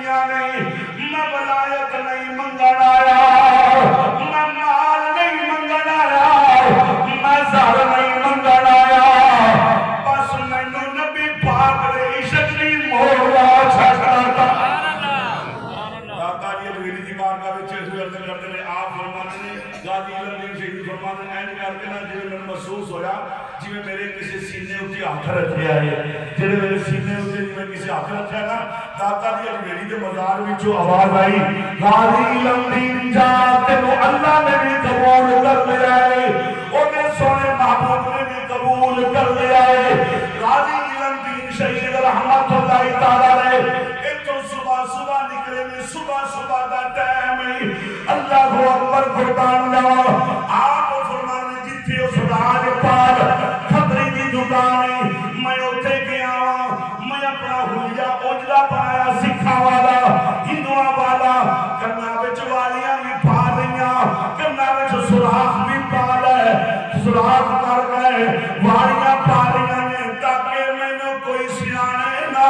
دنیا نہیں، میں ولایت نہیں منگن آیا، میں مال نہیں منگن آیا، میں زہر نہیں منگن آیا، بس مینوں نبی پاک دے عشق دی مولا چھڑا داتا جی اجمیری دی بارگاہ وچ عرض کرتے نے آپ فرماتے ہیں غازی الدین شہید فرماتے ہیں اینج کر کے نا جی میں محسوس ہویا جی میرے کسی سینے اُتے ہاتھ رکھیا ہے، جڑے میرے سینے اُتے جی میں کسی ہاتھ رکھیا نا داتا جی اجمیری دے مزار وچوں آواز آئی غازی الدین جا تینوں اللہ نے بھی قبول کر لیا ہے، اونے سونے محبوب نے بھی قبول کر لیا ہے۔ غازی الدین شہید رحمت اللہ تعالی علیہ صبح نکلے میں صبح دا ٹائم ہے، اللہ اکبر قربان جاوا آپ فرمانے جتھے اس راج پال کھتری دی دکان ہے میں اوتھے گیا میں اپنا حلیہ اجڑا بنایا سکھا والا ہندواں والا کنا وچ والیاں بھی پا لئیاں کنا وچ سوراخ بھی پا لے سوراخ کر گئے والیاں پا لئیاں نے تاکہ مینوں کوئی سیانے نہ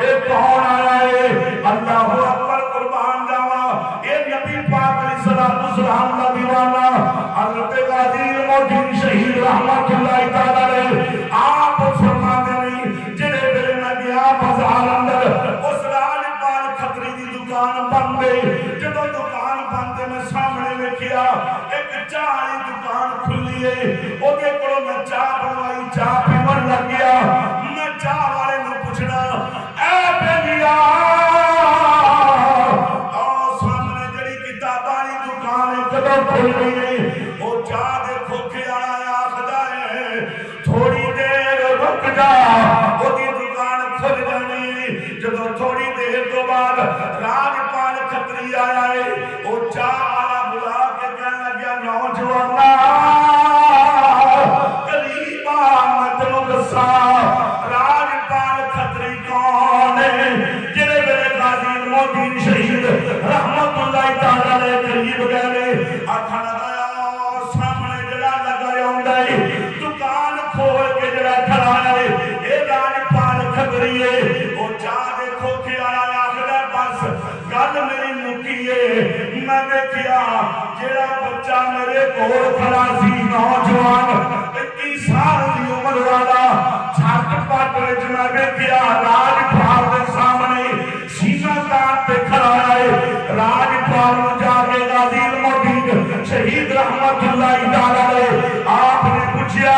اے کون آیا ہے اللہ اکبر قربان جاوا اے نبی پاک علیہ السلام کا دیوانہ حضرت غازی الدین شہید رحمت اللہ تعالی علیہ آپ فرماتے نہیں جڑے ویلے میں گیا بازار اندر اس راج پال کھتری دی دکان بند گئی جدوں دکان بند میں سامنے ویکھیا ایک چاہ والی دکان کھلی ہے اودے کولوں میں چاہ بنوائی چاہ پیون لگ گیا میں چاہ والے نوں پوچھنا اے بیلیا کھل گئی نہیں وہ چاہ دے کھوکھے آیا آخدا ہے تھوڑی دیر رک جا وہ دی دکان کھل جانی جدو تھوڑی دیر تو بعد راج پال کھتری آیا ہے وہ چاہ آیا بلا کے کہنے لگیا نوجوانا قریبا مطلو دسا راج پال کھتری کون ہے جنہیں میرے غازی الدین شہید رحمت اللہ تعالی قریب گئے آکھا لگایا سامنے جڑا لگایا ہوندا ہے دکان کھول کے جڑا کھڑا ہے اے راج پال کھتری ہے او چاہ دے کھوکھے آیا آخدا بس گل میری مکی ہے میں ویکھیا جڑا بچہ میرے کول کھڑا سی نوجوان 21 سال دی عمر والا چھٹ پٹ وچ میں ویکھیا راج پال دے سامنے سینہ تان تے کھڑا ہے راج پال جا کے غازی الدین شہید رحمت اللہ تعالی علیہ آپ نے پوچھا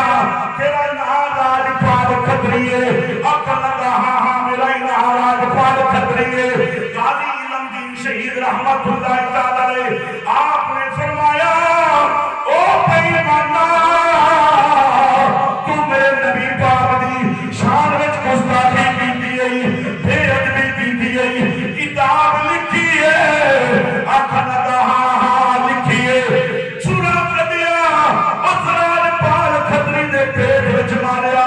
تیرا نام راج پال کھتری ہے آخر لگا ہاں میرا ہی نام راج پال کھتری ہے غازی الدین شہید رحمت اللہ تعالی علیہ آپ نے فرمایا او پیمانہ تو میرے نبی پاک دی شان وچ گستاخی کیتی ہے بے ادبی کیتی ہے کتاب لکھی ہے آخر لگا ہاں لکھی ہے چورا کدیا اسرار پال کھتری دے پیٹ وچ ماریا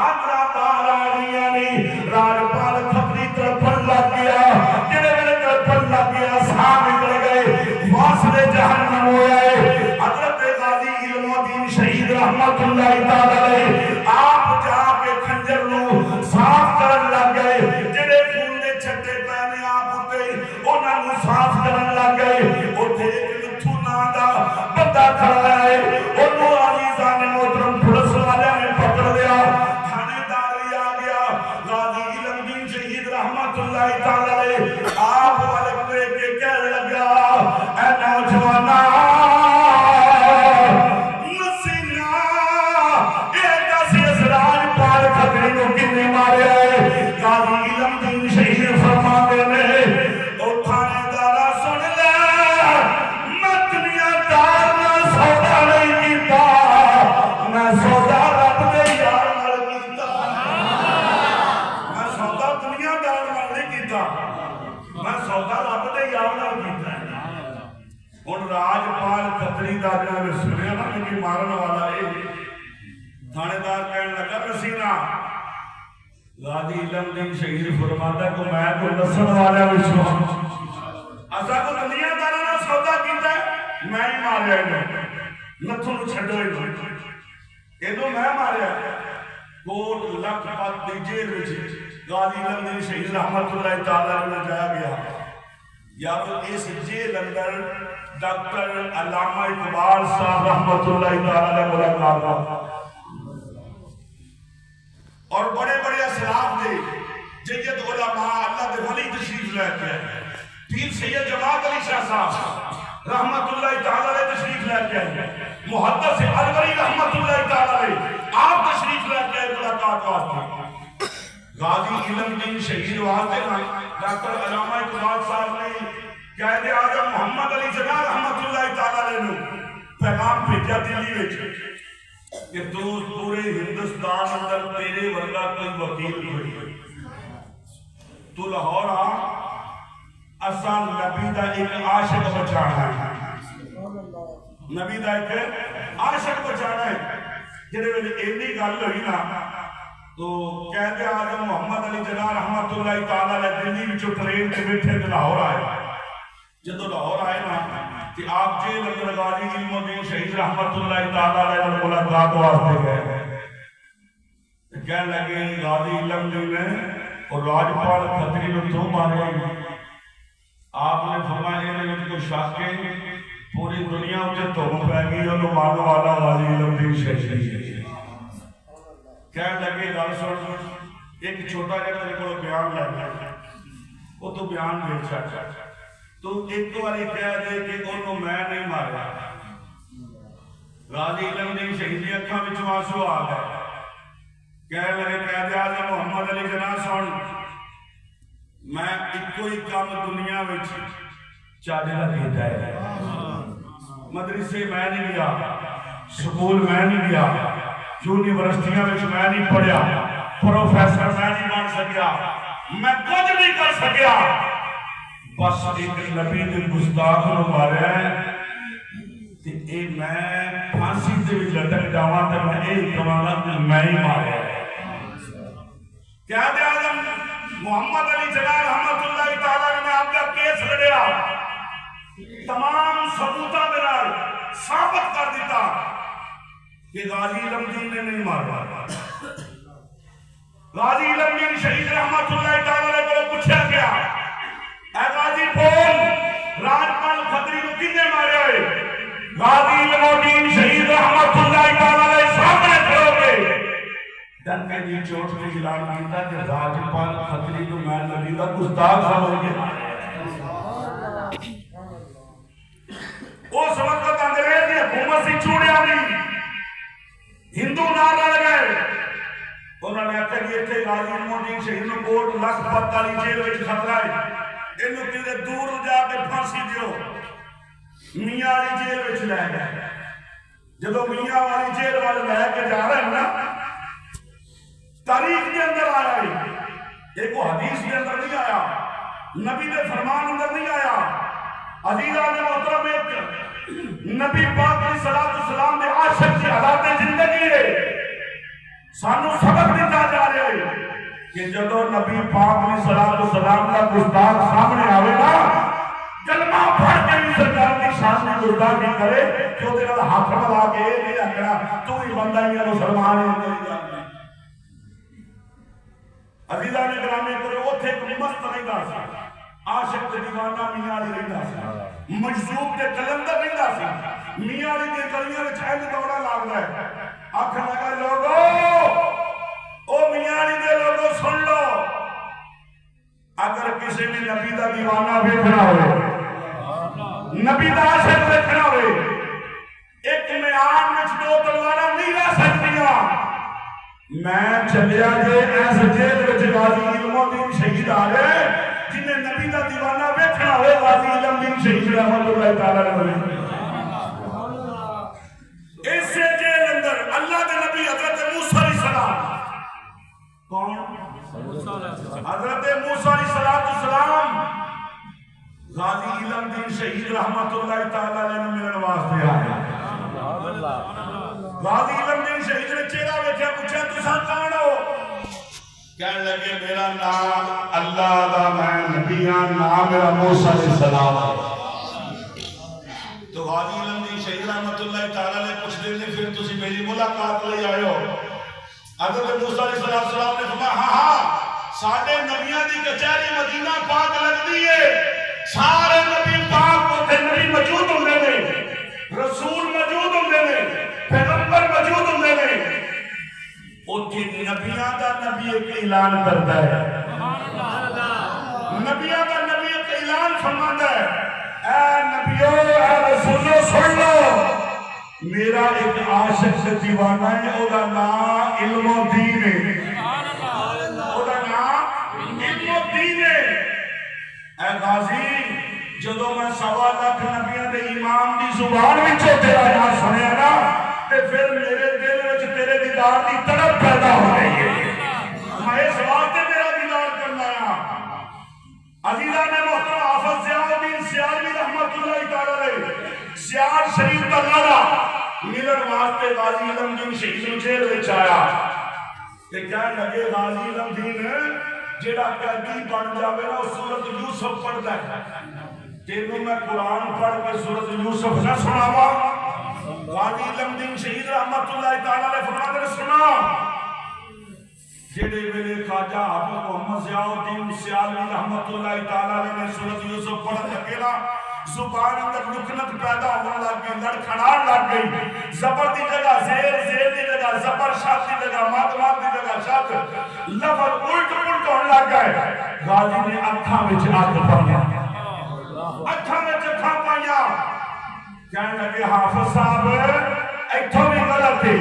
آندرا پال آنیاں نہیں راج پال کھتری تڑپن لگ گیا جڑے میرے تڑپن لگ گیا ساہ نکل گئے واسطے جہنم ہویا ہے حضرت غازی الدین شہید رحمت اللہ تعالی علیہ آپ جا کے خنجر نو صاف کرن لگ گئے جڑے خون دے چھٹے پہنے آپ اتے انہاں نو صاف کرن لگ گئے اوتھے ایک لتھو ناں دا بندہ کھڑا ہے اونوں عزیزان محترم پولیس والے نے پکڑ لیا تھانے دار بھی آ گیا غازی الدین شہید رحمت اللہ تعالی علیہ آپ والے کے کہنے لگا اے نوجوانا مارن والا ہے تھانے دار کہنے لگا نسینا غازی الدین شہید فرماتا کو میں کو نسن والا وچوں اسا کو دنیا دارا نہ سودا کیتا ہے میں ہی ماریا انہوں نتھوں نو چھڈو اینو میں ماریا کوٹ لکھ پت دی جیل وچ غازی علم دین شہید رحمت اللہ تعالیٰ نے جایا گیا یارو اس جیل اندر ڈاکٹر علامہ اقبال صاحب رحمت اللہ تعالیٰ نے ملاقات ہوا اور بڑے بڑے اسلاف دے جید علماء اللہ دے ولی تشریف لے کے پیر سید جماعت علی شاہ صاحب رحمت اللہ تعالیٰ نے تشریف لے کے محدث الوری رحمت اللہ تعالیٰ نے آپ تشریف لے کے ملاقات واسطے غازی علم دین شہید واسطے ڈاکٹر علامہ اقبال صاحب نے قائد اعظم محمد علی جناح رحمت اللہ تعالیٰ نے پیغام بھیجا دلی وچ کہ دوست پورے ہندوستان اندر تیرے ورگا کوئی وکیل ہوئی تو لاہور آ اساں نبی دا ایک عاشق بچانا ہے نبی دا ایک عاشق بچانا ہے جڑے ویلے اینی گل ہوئی نا تو قائد اعظم محمد علی جناح رحمت اللہ تعالیٰ نے دلی وچوں ٹرین تے بیٹھے تے لاہور آئے جدو لاہور آئے نا کہ آپ جیل اندر غازی علم الدین شہید رحمت اللہ تعالیٰ علیہ ملاقات واسطے گئے کہنے لگے غازی علم دین نے اور راجپال کھتری نے تو مارے آپ نے فرمایا انہیں کو شک کے پوری دنیا اچھے تم پہ گئی اور مانو والا غازی علم دین شہید کہنے لگے گل سن ایک چھوٹا جا میرے کو بیان لگا وہ تو بیان دے سکتا تو ایک باری کہہ دے کہ انہوں میں نہیں مارا غازی علم دین شہید کی اکھاں وچوں آنسو آ گئے کہنے لگے قائد اعظم محمد علی جناح سن میں ایکو ہی کام دنیا وچ چاہتا کیتا ہے مدرسے میں نہیں گیا سکول میں نہیں گیا یونیورسٹیاں وچ میں نہیں پڑھیا پروفیسر میں نہیں بن سکیا میں کچھ نہیں کر سکیا بس ایک نبی نے گستاخ نو ماریا ہے تے اے میں پھانسی تے وچ لٹک جاواں تے میں اے کہاں گا کہ میں ہی ماریا ہے قائد اعظم محمد علی جناح رحمت اللہ تعالیٰ نے آپ کا کیس لڑیا تمام ثبوتاں دے نال ثابت کر دیتا کہ غازی علم دین نے نہیں مارا غازی علم دین شہید رحمت اللہ تعالیٰ کو پوچھا گیا اے غازی بول راجپال کھتری کو کنے ماریا ہے غازی علم دین شہید رحمت اللہ تعالیٰ سامنے کھڑو گے ڈنکے دی چوٹ کے اعلان کیتا کہ راجپال کھتری کو میں نبی کا گستاخ سمجھ کے اس وقت انگریز کی حکومت سے چوڑیا نہیں ہندو نہ لڑ گئے انہوں نے آتا کہ یہ تھے غازی علم دین شہید نو کوٹ لکھپت والی جیل وچ خطرہ ہے انہوں کیلے دور جا کے پھانسی دیو میاں والی جیل وچ لے گئے جدو میاں والی جیل والے لے کے جا رہے ہیں نا تاریخ کے اندر آیا ہے ایک وہ حدیث کے اندر نہیں آیا نبی نے فرمان اندر نہیں آیا عزیزان محترم ایک نبی پاک علیہ السلام نے عاشق کی حالات زندگی ہے سانو سبق دیتا جا رہے ہیں کہ جدو نبی پاک علیہ السلام کا گستاخ سامنے آوے نا کلمہ پڑھ کے بھی سرکار کی شان میں گستاخی کرے کہ وہ تیرا ہاتھ ملا کے نہیں رکھنا تو ہی بندہ ہی مسلمان ہے عزیزان گرامی کرے وہ تھے ایک مست نہیں دا سی عاشق تے دیوانہ میاں علی نہیں دا سی مجذوب تے کلندر نہیں دا سی میاں علی کے گلیاں وچ اینج دوڑا لگدا ہے آکھن لگا لوگو او میاں علی دے لوگو سن لو اگر کسی نے نبی دا دیوانہ ویکھنا ہوئے نبی دا عاشق ویکھنا ہوئے ایک میان وچ دو تلواراں نہیں رہ سکتیاں میں چلیا جے ایس جیل وچ غازی علم دین شہید آ گئے جنہیں نبی دا دیوانہ ویکھنا ہوئے غازی علم دین شہید رحمت اللہ تعالیٰ علیہ اس سے جیل اندر اللہ کے نبی حضرت موسیٰ علیہ السلام کون؟ حضرت موسیٰ علیہ السلام غازی علم دین شہید رحمت اللہ تعالیٰ علیہ ملن واسطے آئے غازی علم دین شہید نے چہرہ ویکھیا پوچھا تساں کون ہو کہنے لگے میرا نام اللہ دا میں نبی ہاں نام میرا موسیٰ علیہ السلام تو غازی علم دین شہید رحمت اللہ تعالیٰ نے پوچھ دے پھر تسی میری ملاقات لے آئے ہو حضرت موسیٰ علیہ السلام نے فرمایا ہاں ساڈے نبیاں دی کچہری مدینہ پاک لگدی ہے، سارے نبی پاک اوتھے نبی موجود ہوندے نے، رسول موجود ہوندے نے، پیغمبر موجود ہوندے نے، اوتھے نبیاں دا نبی ایک اعلان کرتا ہے، نبیاں دا نبی ایک اعلان فرماندا ہے، اے نبیو اے رسولو سن لو، میرا ایک عاشق سے دیوانہ ہے، او دا نام علم و دین ہے، او دا نام علم و دین ہے۔ اے غازی جدو میں 1.25 لاکھ نبیوں دے امام دی زبان وچوں تیرا نام سنیا نا تے پھر میرے دل وچ تیرے دیدار دی طلب پیدا ہو گئی ہے، میں اس واسطے تیرا دیدار کرنا ہے۔ عزیزان محترم حافظ ضیاء الدین سیالوی رحمت اللہ تعالی علیہ سیال شریف دا لالا ملن واسطے غازی علم دین شہید نوں جیل وچ آیا تے کہن لگے غازی علم دین جیڑا قیدی بن جاوے نا سورۃ یوسف پڑھدا ہے، تینوں میں قرآن پڑھ کے سورۃ یوسف نہ سناواں؟ غازی علم دین شہید رحمت اللہ تعالی علیہ فرماتے نے سنا، جڑے ویلے خواجہ حافظ محمد ضیاء الدین سیالوی رحمت اللہ تعالی علیہ نے سورۃ یوسف پڑھن لگے نا، زبان اندر لکنت پیدا ہونے لگ گئی، لڑکھڑان لگ گئی، زبر دی جگہ زیر، زیر دی جگہ زبر، شاد دی جگہ ماد، ماد دی جگہ شاد، لفظ الٹ پلٹ ہونے لگ گئے۔ غازی نے اکھاں وچ اگ پایا، اکھاں وچ اکھاں پایا، کہنے لگے حافظ صاحب ایتھوں بھی غلط ہے،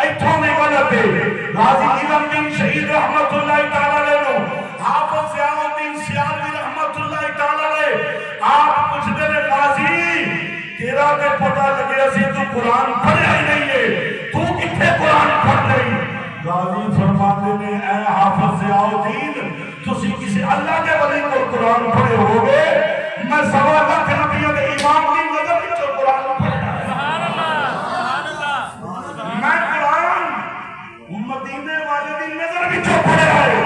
ایتھوں بھی غلط ہے۔ غازی علم دین شہید رحمت اللہ تعالی علیہ نو حافظ ضیاء الدین سیالوی رحمت اللہ تعالی علیہ آپ پوچھتے نے غازی تیرا تے پتہ لگے اسی تو قرآن پڑھیا ہی نہیں ہے، تو کتنے قرآن پڑھ رہی؟ غازی فرماتے نے اے حافظ ضیاء الدین تسی کسی اللہ کے ولی کو قرآن پڑھے ہوگے، میں 1.25 لاکھ نبیوں کے امام دی نظر وچ قرآن پڑھا ہے، میں قرآن مدینے والے دی نظر وچ پڑھا ہے۔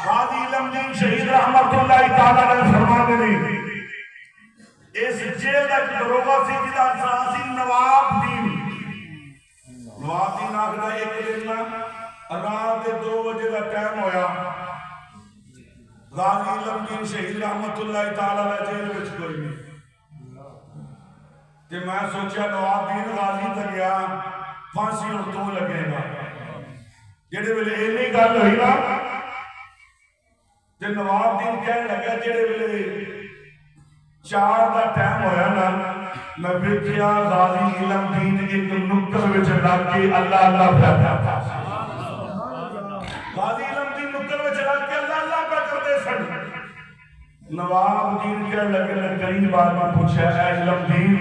غازی علم دین شہید رحمت اللہ تعالی علیہ فرماتے نے اس جیل دا ایک دروگا سی جدا نام سی نواب دین، نواب دین آخر ایک دن رات 2 بجے دا ٹائم ہویا، غازی علم دین شہید رحمت اللہ تعالی علیہ جیل وچ کوئی نہیں تے میں سوچیا نواب دین غازی تے گیا پھانسی اور تو لگے گا، جڑے ویلے اینی گل ہوئی نا تے نواب دین کہنے لگا جڑے ویلے 4 دا ٹائم ہویا نا میں ویکھیا غازی علم دین ایک نکر وچ لگ کے اللہ اللہ پڑھتا تھا، غازی علم دین نکر وچ لگ کے اللہ اللہ پہ کرتے سن۔ نواب دین کہنے لگے نے قریب آ کے پوچھا اے علم دین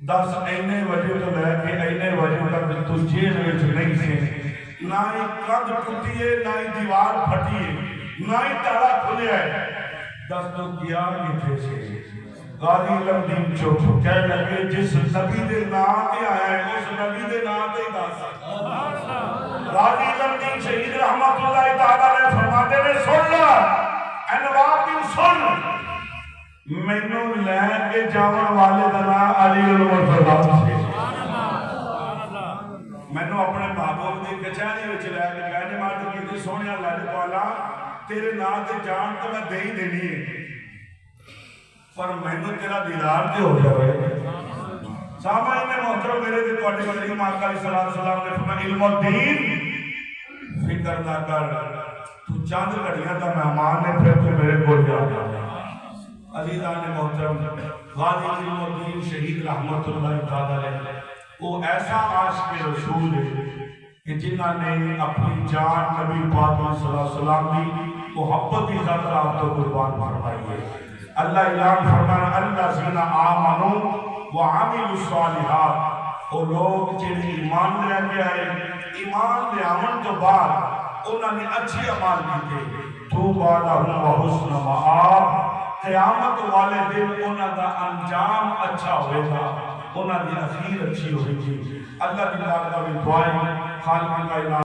دس اینے وجہ تو لے کے اینے وجہ تک تو جیل وچ نہیں سی، نہ ہی کند ٹوٹی ہے، نہ ہی دیوار پھٹی ہے، نہ ہی تالا کھلیا ہے، دس تو کیا کتنے سے؟ غازی علم دین چوپ کہنے لگے جس نبی دے نام تے آیا ہے اس نبی دے نام تے ہی دس۔ غازی علم دین شہید رحمت اللہ تعالی علیہ فرماتے نے سن لا اے نواب دین سن، مینوں لے کے جاون والے دا نام علی المرتضی سے، مینوں اپنے محبوب دی کچہری وچ لے کے کہنے مارد کیتی سونیا لج پالا تیرے نام تے جان تو میں دے ہی دینی ہے پر مینوں تیرا دیدار تے ہو جائے۔ سامعین محترم میرے تے تواڈے مدنی آقا علیہ السلام نے فرمایا علم الدین فکر نہ کر، تو چند گھڑیاں دا مہمان نے پھر تو میرے کو آ جا۔ عزیزان محترم غازی علم الدین شہید رحمت اللہ تعالی علیہ وہ ایسا عاشق رسول ہے کہ جنہاں نے اپنی جان نبی پاک صلی اللہ علیہ وسلم کی محبت کی خاطر آپ کو قربان فرمائی ہے۔ اللہ اعلان فرمانا الذین آمنوا وعملوا الصالحات، وہ لوگ جنہیں ایمان لے کے آئے، ایمان لے آمن تو بعد انہوں نے اچھی عمال کیتے، طوبی لہم وحسن مآب، قیامت والے دن انہوں دا انجام اچھا ہوئے گا، انہوں دی اخیر اچھی ہوئے گی۔ اللہ کی بارگاہ میں دعائیں خالق کا اعلان